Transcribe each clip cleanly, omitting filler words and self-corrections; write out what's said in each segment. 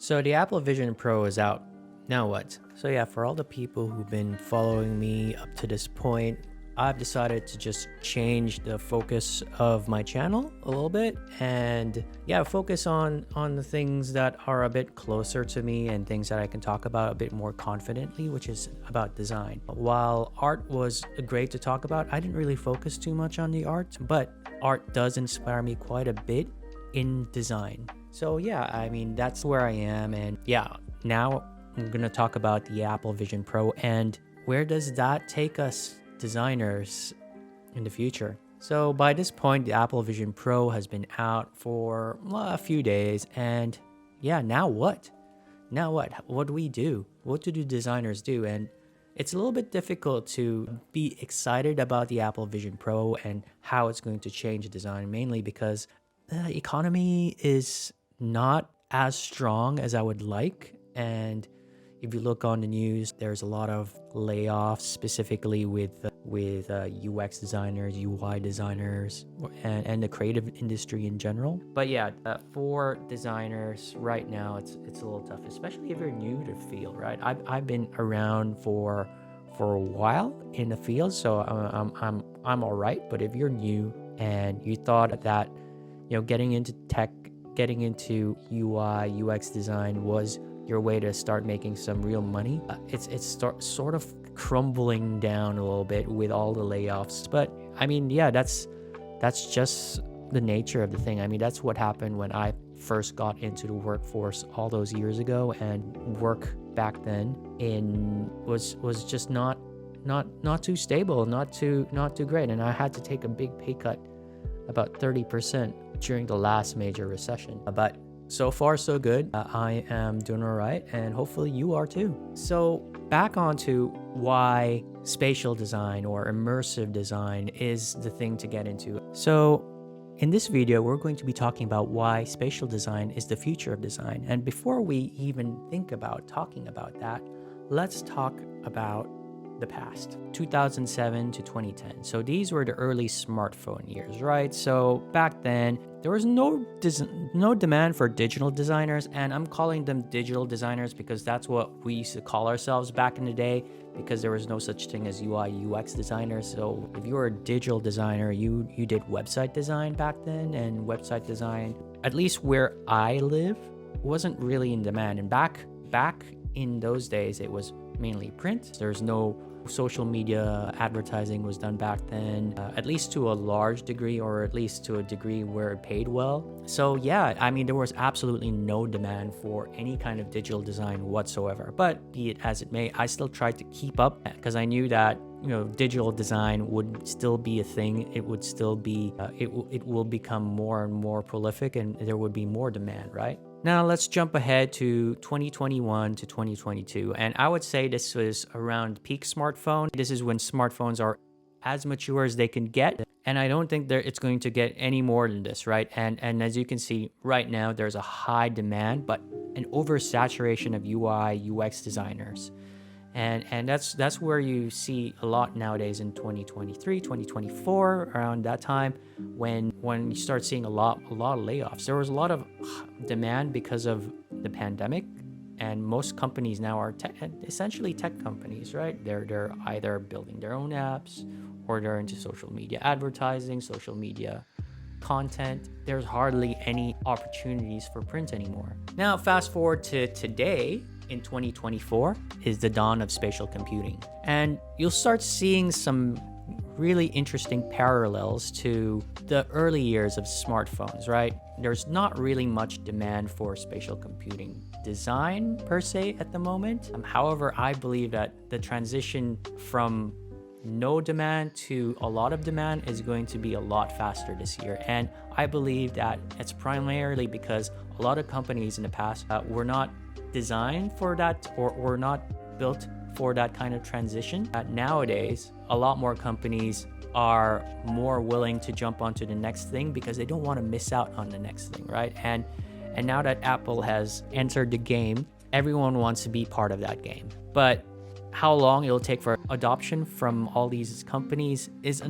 So the Apple Vision Pro is out. Now what? So yeah, for all the people who've been following me up to this point, I've decided to just change the focus of my channel a little bit and yeah, focus on the things that are a bit closer to me and things that I can talk about a bit more confidently, which is about design. While art was great to talk about, I didn't really focus too much on the art, but art does inspire me quite a bit in design. So yeah, I mean, that's where I am. And yeah, now I'm going to talk about the Apple Vision Pro and where does that take us designers in the future. So by this point, the Apple Vision Pro has been out for a few days. And yeah, now what? Now what? What do we do? What do designers do? And it's a little bit difficult to be excited about the Apple Vision Pro and how it's going to change design, mainly because the economy is not as strong as I would like. And if you look on the news, there's a lot of layoffs, specifically with UX designers, UI designers, and the creative industry in general. But yeah, for designers right now, it's a little tough, especially if you're new to the field, right? I've been around for a while in the field, so I'm all right. But if you're new and you thought that getting into tech, getting into UI, UX design was your way to start making some real money, it's sort of crumbling down a little bit with all the layoffs. But I mean, yeah, that's just the nature of the thing. I mean, that's what happened when I first got into the workforce all those years ago, and work back then was just not too stable, not too great, and I had to take a big pay cut, about 30% during the last major recession. But so far so good. I am doing all right, and hopefully you are too. So back onto why spatial design or immersive design is the thing to get into. So in this video, we're going to be talking about why spatial design is the future of design. And before we even think about talking about that, let's talk about the past, 2007 to 2010. So these were the early smartphone years, right? So back then, there was no demand for digital designers, and I'm calling them digital designers because that's what we used to call ourselves back in the day, because there was no such thing as UI, UX designers. So if you were a digital designer, you did website design back then, and website design, at least where I live, wasn't really in demand. And back in those days, it was mainly print. There's no social media advertising was done back then, at least to a large degree, or at least to a degree where it paid well. So yeah, I mean, there was absolutely no demand for any kind of digital design whatsoever. But be it as it may, I still tried to keep up because I knew that digital design would still be a thing. It would still be, it will become more and more prolific, and there would be more demand, right? Now let's jump ahead to 2021 to 2022. And I would say this was around peak smartphone. This is when smartphones are as mature as they can get. And I don't think it's going to get any more than this, right? And as you can see right now, there's a high demand, but an oversaturation of UI, UX designers. And that's where you see a lot nowadays in 2023, 2024, around that time, when you start seeing a lot of layoffs. There was a lot of demand because of the pandemic, and most companies now are essentially tech companies, right? They're either building their own apps, or they're into social media advertising, social media content. There's hardly any opportunities for print anymore. Now, fast forward to today. In 2024 is the dawn of spatial computing. And you'll start seeing some really interesting parallels to the early years of smartphones, right? There's not really much demand for spatial computing design per se at the moment. However, I believe that the transition from no demand to a lot of demand is going to be a lot faster this year. And I believe that it's primarily because a lot of companies in the past were not designed for that, or not built for that kind of transition. Nowadays, a lot more companies are more willing to jump onto the next thing because they don't want to miss out on the next thing, right? And now that Apple has entered the game, everyone wants to be part of that game. But how long it'll take for adoption from all these companies is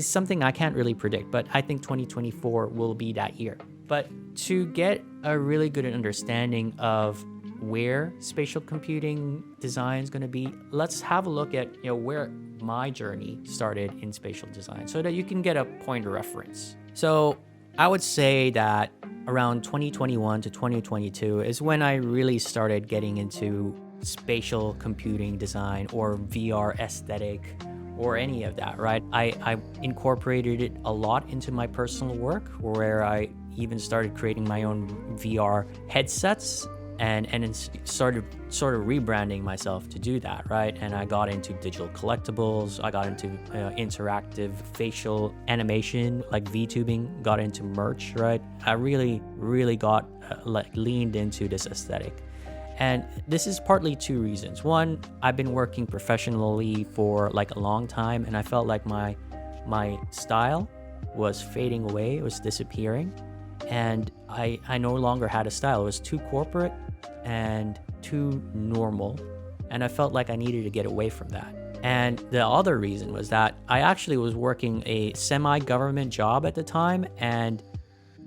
something I can't really predict, but I think 2024 will be that year. But to get a really good understanding of where spatial computing design is going to be, let's have a look at where my journey started in spatial design so that you can get a point of reference. So I would say that around 2021 to 2022 is when I really started getting into spatial computing design or VR aesthetic or any of that, right? I incorporated it a lot into my personal work, where I even started creating my own VR headsets and then started sort of rebranding myself to do that, right? And I got into digital collectibles, I got into interactive facial animation like VTubing, got into merch, right? I really got leaned into this aesthetic. And this is partly two reasons. One, I've been working professionally for like a long time, and I felt like my style was fading away, it was disappearing. And I no longer had a style. It was too corporate and too normal. And I felt like I needed to get away from that. And the other reason was that I actually was working a semi-government job at the time, and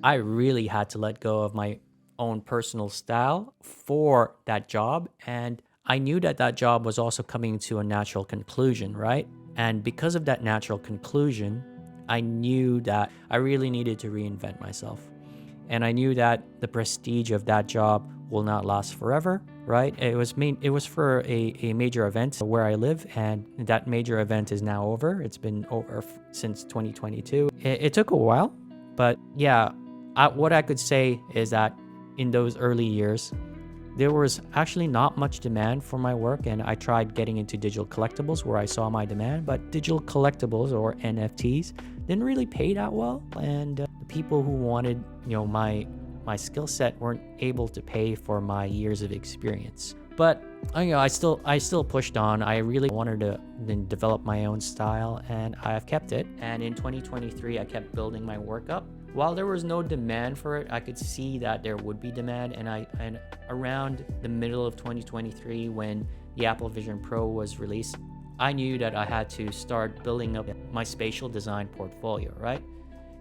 I really had to let go of my own personal style for that job. And I knew that that job was also coming to a natural conclusion, right? And because of that natural conclusion, I knew that I really needed to reinvent myself. And I knew that the prestige of that job will not last forever, right? It was for a major event where I live, and that major event is now over. It's been over since 2022. It took a while, but yeah, what I could say is that in those early years, there was actually not much demand for my work, and I tried getting into digital collectibles where I saw my demand, but digital collectibles or NFTs didn't really pay that well, and the people who wanted my skill set weren't able to pay for my years of experience. But I still pushed on. I really wanted to then develop my own style, and I've kept it. And in 2023, I kept building my work up. While there was no demand for it, I could see that there would be demand. And around the middle of 2023, when the Apple Vision Pro was released, I knew that I had to start building up my spatial design portfolio, right?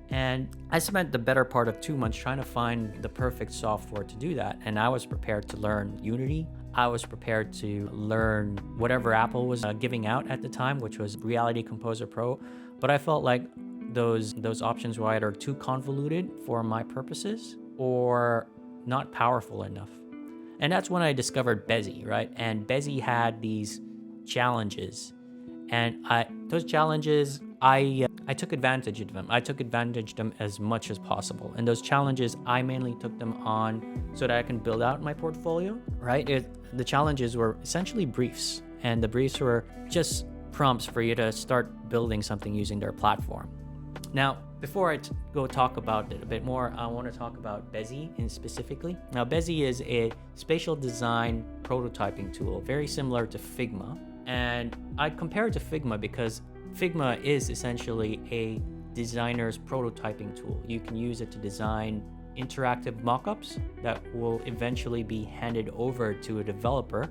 And I spent the better part of 2 months trying to find the perfect software to do that. And I was prepared to learn Unity. I was prepared to learn whatever Apple was giving out at the time, which was Reality Composer Pro. But I felt like those options were either too convoluted for my purposes or not powerful enough. And that's when I discovered Bezier, right? And Bezier had these challenges. And those challenges, I took advantage of them. I took advantage of them as much as possible. And those challenges, I mainly took them on so that I can build out my portfolio, right? The challenges were essentially briefs. And the briefs were just prompts for you to start building something using their platform. Now, before I go talk about it a bit more, I want to talk about Bezier specifically. Now, Bezier is a spatial design prototyping tool, very similar to Figma. And I compare it to Figma because Figma is essentially a designer's prototyping tool. You can use it to design interactive mockups that will eventually be handed over to a developer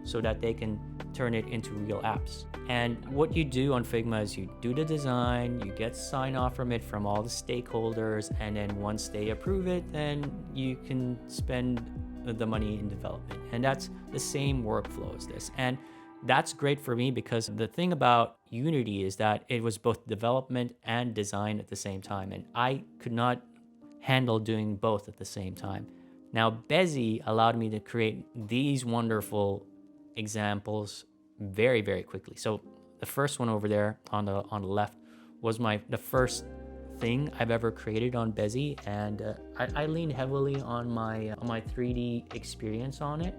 so that they can turn it into real apps. And what you do on Figma is you do the design, you get sign off from it from all the stakeholders, and then once they approve it, then you can spend the money in development. And that's the same workflow as this. And that's great for me because the thing about Unity is that it was both development and design at the same time. And I could not handle doing both at the same time. Now, Bezier allowed me to create these wonderful examples very, very quickly. So the first one over there on the left was the first thing I've ever created on Bezier, and I lean heavily on my 3D experience on it.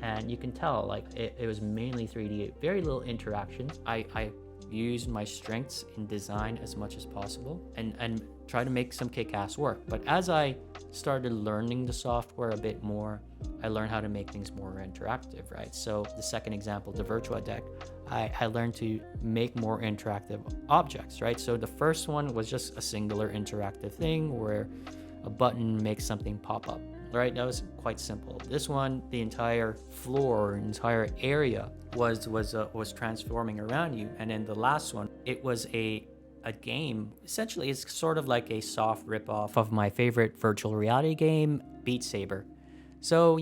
And you can tell, like, it was mainly 3D, very little interactions. I used my strengths in design as much as possible and try to make some kick-ass work. But as I started learning the software a bit more, I learned how to make things more interactive, right? So the second example, the Virtua Deck, I learned to make more interactive objects, right? So the first one was just a singular interactive thing where a button makes something pop up. Right, that was quite simple. This one, the entire floor, entire area was transforming around you. And then the last one, it was a a game. Essentially, it's sort of like a soft ripoff of my favorite virtual reality game, Beat Saber. So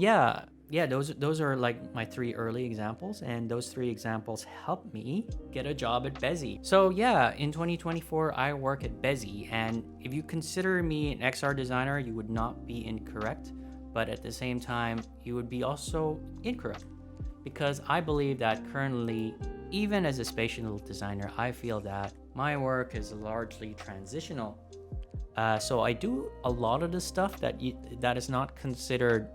those are like my 3 early examples, and those 3 examples helped me get a job at Bezzy. So yeah, in 2024, I work at Bezzy, and if you consider me an XR designer, you would not be incorrect, but at the same time, you would be also incorrect, because I believe that currently, even as a spatial designer, I feel that my work is largely transitional. So I do a lot of the stuff that is not considered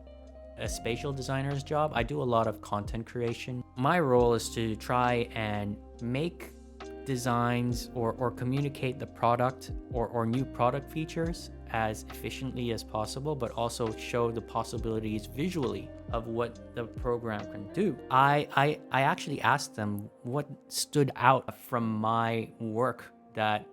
a spatial designer's job. I do a lot of content creation. My role is to try and make designs or communicate the product or new product features as efficiently as possible, but also show the possibilities visually of what the program can do. I actually asked them what stood out from my work that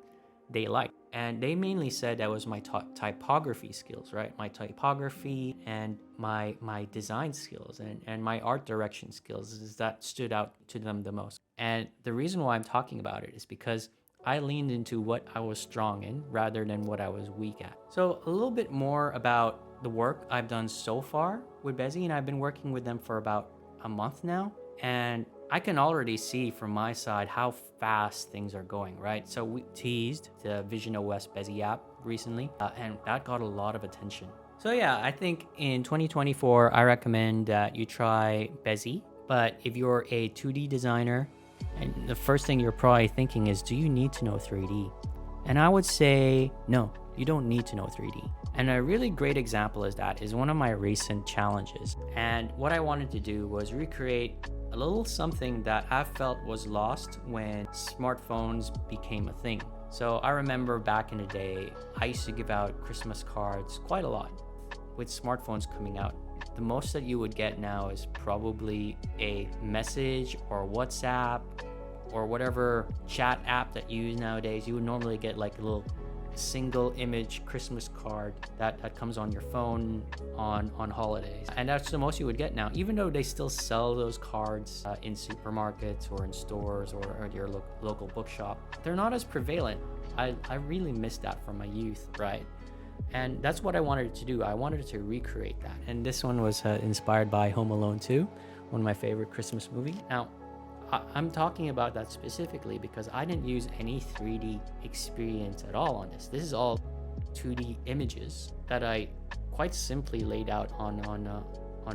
they liked. And they mainly said that was my typography skills, right? My typography and my design skills and my art direction skills is that stood out to them the most. And the reason why I'm talking about it is because I leaned into what I was strong in rather than what I was weak at. So a little bit more about the work I've done so far with Bezzy, and I've been working with them for about a month now. And I can already see from my side how fast things are going, right? So we teased the Vision OS Bezzy app recently, and that got a lot of attention. So yeah, I think in 2024, I recommend that you try Bezzy. But if you're a 2D designer, and the first thing you're probably thinking is, do you need to know 3D? And I would say, no, you don't need to know 3D. And a really great example is one of my recent challenges. And what I wanted to do was recreate a little something that I felt was lost when smartphones became a thing. So I remember back in the day, I used to give out Christmas cards quite a lot. With smartphones coming out, the most that you would get now is probably a message or WhatsApp or whatever chat app that you use nowadays. You would normally get like a little single image Christmas card that comes on your phone on holidays, and that's the most you would get now, even though they still sell those cards in supermarkets or in stores or at your local bookshop. They're not as prevalent. I really missed that from my youth, right? And that's what I wanted to do. I wanted to recreate that, and this one was inspired by Home Alone 2, one of my favorite Christmas movies. Now I'm talking about that specifically because I didn't use any 3D experience at all on this. This is all 2D images that I quite simply laid out on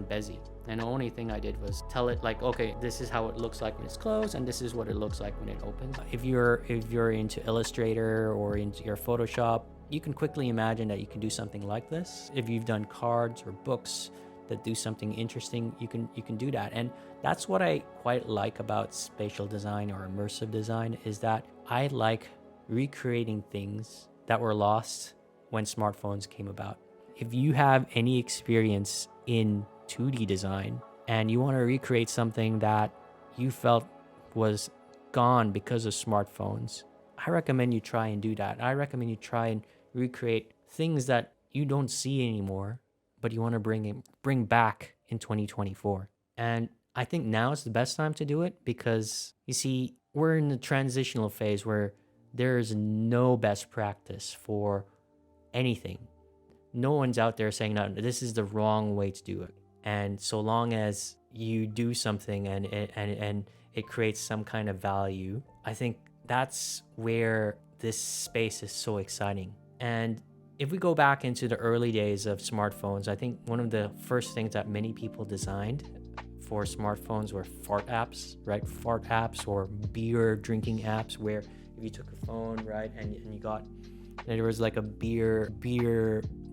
Bezzy. And the only thing I did was tell it like, okay, this is how it looks like when it's closed, and this is what it looks like when it opens. If you're into Illustrator or into your Photoshop, you can quickly imagine that you can do something like this. If you've done cards or books that do something interesting, you can do that. And that's what I quite like about spatial design or immersive design, is that I like recreating things that were lost when smartphones came about. If you have any experience in 2D design and you want to recreate something that you felt was gone because of smartphones, I recommend you try and do that. I recommend you try and recreate things that you don't see anymore, but you want to bring back in 2024. And I think now is the best time to do it because, you see, we're in the transitional phase where there is no best practice for anything. No one's out there saying, no, this is the wrong way to do it. And so long as you do something and it creates some kind of value, I think that's where this space is so exciting. And if we go back into the early days of smartphones, I think one of the first things that many people designed for smartphones were fart apps, right? Fart apps or beer drinking apps, where if you took a phone, right, and there was like a beer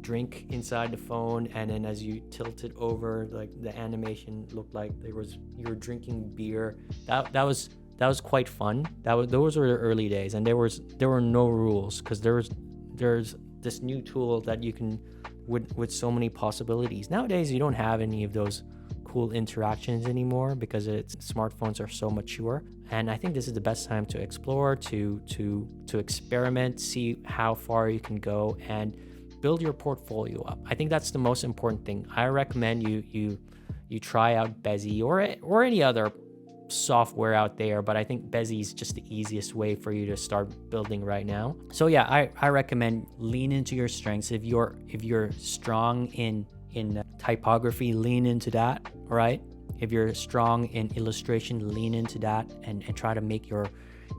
drink inside the phone, and then as you tilt it over, like the animation looked like you were drinking beer. That was quite fun. Those were the early days, and there were no rules because there's this new tool that you can with so many possibilities. Nowadays, you don't have any of those cool interactions anymore because smartphones are so mature. And I think this is the best time to explore, to experiment, see how far you can go, and build your portfolio up. I think that's the most important thing. I recommend you try out Bezzy or any other software out there, but I think Bezier is just the easiest way for you to start building right now. So yeah, I recommend lean into your strengths. If you're strong in typography, lean into that, right? If you're strong in illustration, lean into that and try to make your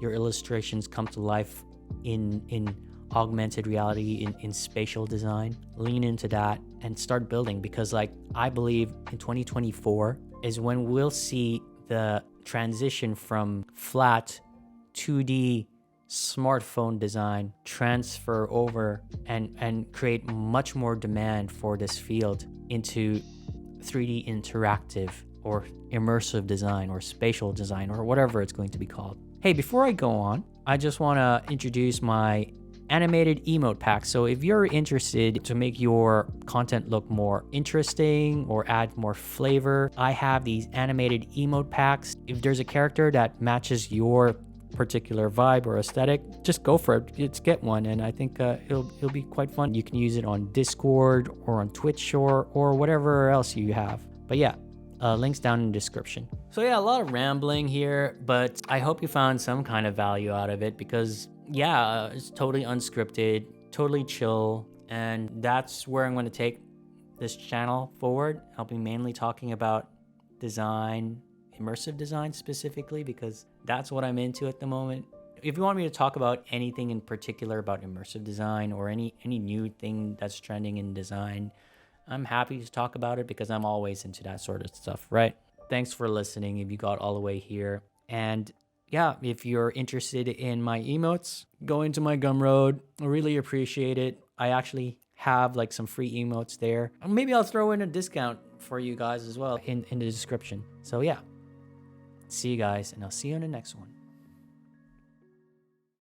illustrations come to life in augmented reality, in spatial design. Lean into that and start building, because like I believe in 2024 is when we'll see the transition from flat 2D smartphone design transfer over and create much more demand for this field into 3D interactive or immersive design or spatial design or whatever it's going to be called. Hey, before I go on, I just want to introduce my animated emote pack. So if you're interested to make your content look more interesting or add more flavor, I have these animated emote packs. If there's a character that matches your particular vibe or aesthetic, just go for it. Just get one, and I think it'll be quite fun. You can use it on Discord or on Twitch or whatever else you have. But yeah, links down in the description. So yeah, a lot of rambling here, but I hope you found some kind of value out of it, because yeah, it's totally unscripted, totally chill, and that's where I'm going to take this channel forward. I'll be mainly talking about design, immersive design specifically, because that's what I'm into at the moment. If you want me to talk about anything in particular about immersive design or any new thing that's trending in design, I'm happy to talk about it, because I'm always into that sort of stuff, right? Thanks for listening if you got all the way here. And yeah, if you're interested in my emotes, go into my Gumroad. I really appreciate it. I actually have like some free emotes there. Maybe I'll throw in a discount for you guys as well in the description. So yeah, see you guys, and I'll see you in the next one.